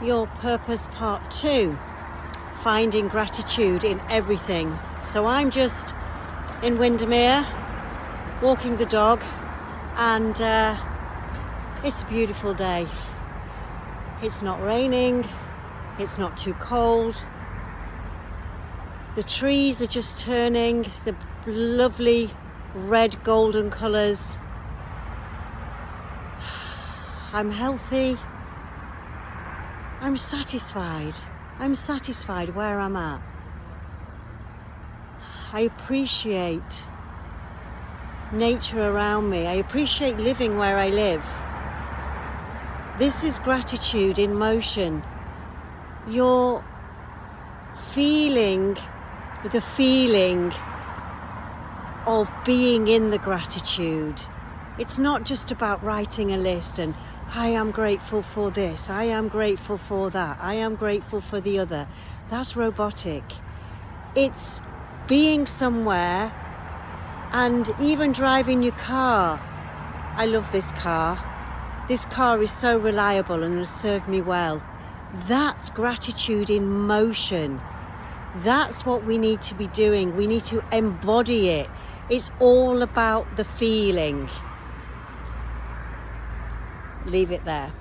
Your Purpose Part 2, finding gratitude in everything. So I'm just in Windermere walking the dog, and it's a beautiful day. It's not raining, it's not too cold. The trees are just turning the lovely red golden colours. I'm healthy. I'm satisfied. I'm satisfied where I'm at. I appreciate nature around me. I appreciate living where I live. This is gratitude in motion. You're feeling the feeling of being in the gratitude. It's not just about writing a list and I am grateful for this, I am grateful for that, I am grateful for the other. That's robotic. It's being somewhere and even driving your car. I love this car. This car is so reliable and has served me well. That's gratitude in motion. That's what we need to be doing. We need to embody it. It's all about the feeling. Leave it there.